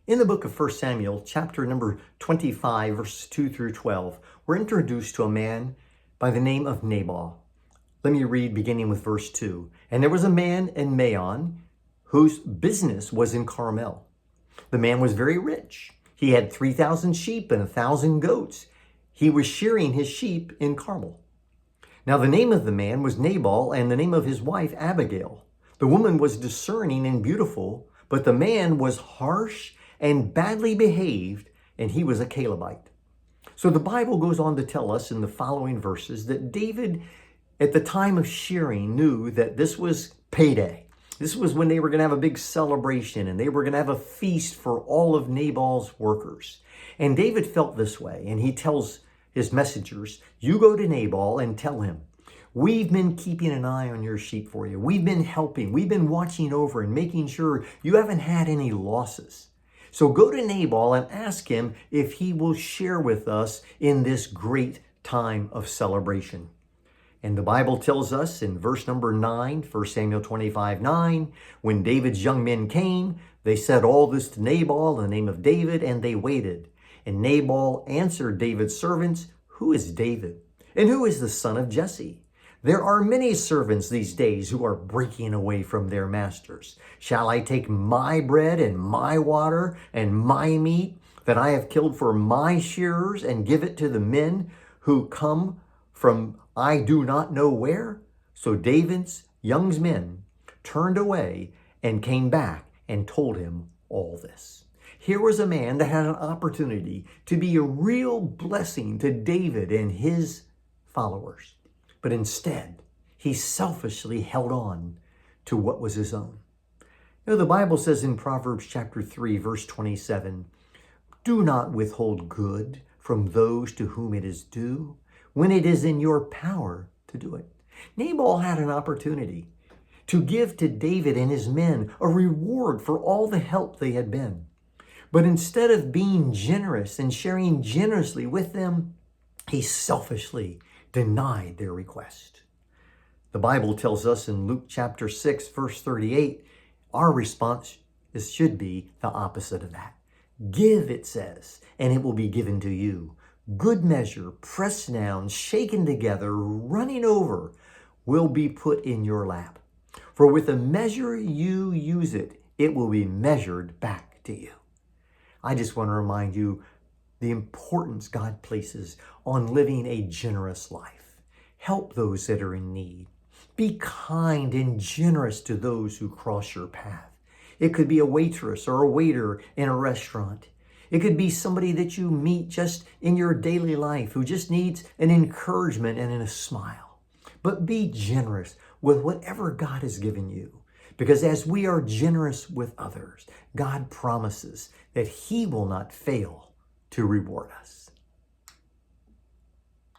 In the book of 1 Samuel, chapter number 25, verses 2 through 12, we're introduced to a man by the name of Nabal. Let me read beginning with verse 2. And there was a man in Maon whose business was in Carmel. The man was very rich. He had 3,000 sheep and 1,000 goats. He was shearing his sheep in Carmel. Now the name of the man was Nabal, and the name of his wife Abigail. The woman was discerning and beautiful, but the man was harsh and badly behaved, and he was a Calebite. So the Bible goes on to tell us in the following verses that David, at the time of shearing, knew that this was payday. This was when they were going to have a big celebration, and they were going to have a feast for all of Nabal's workers. And David felt this way, and he tells his messengers, you go to Nabal and tell him, we've been keeping an eye on your sheep for you. We've been helping. We've been watching over and making sure you haven't had any losses. So go to Nabal and ask him if he will share with us in this great time of celebration. And the Bible tells us in verse number 9, 1 Samuel 25:9, when David's young men came, they said all this to Nabal in the name of David, and they waited. And Nabal answered David's servants, who is David? And who is the son of Jesse? There are many servants these days who are breaking away from their masters. Shall I take my bread and my water and my meat that I have killed for my shearers and give it to the men who come from I do not know where? So David's young men turned away and came back and told him all this. Here was a man that had an opportunity to be a real blessing to David and his followers. But instead, he selfishly held on to what was his own. You know, the Bible says in Proverbs chapter 3, verse 27, do not withhold good from those to whom it is due when it is in your power to do it. Nabal had an opportunity to give to David and his men a reward for all the help they had been. But instead of being generous and sharing generously with them, he selfishly denied their request. The Bible tells us in Luke chapter 6, verse 38, our response should be the opposite of that. Give, it says, and it will be given to you. Good measure, pressed down, shaken together, running over, will be put in your lap. For with the measure you use it, it will be measured back to you. I just want to remind you the importance God places on living a generous life. Help those that are in need. Be kind and generous to those who cross your path. It could be a waitress or a waiter in a restaurant. It could be somebody that you meet just in your daily life who just needs an encouragement and a smile. But be generous with whatever God has given you. Because as we are generous with others, God promises that He will not fail to reward us.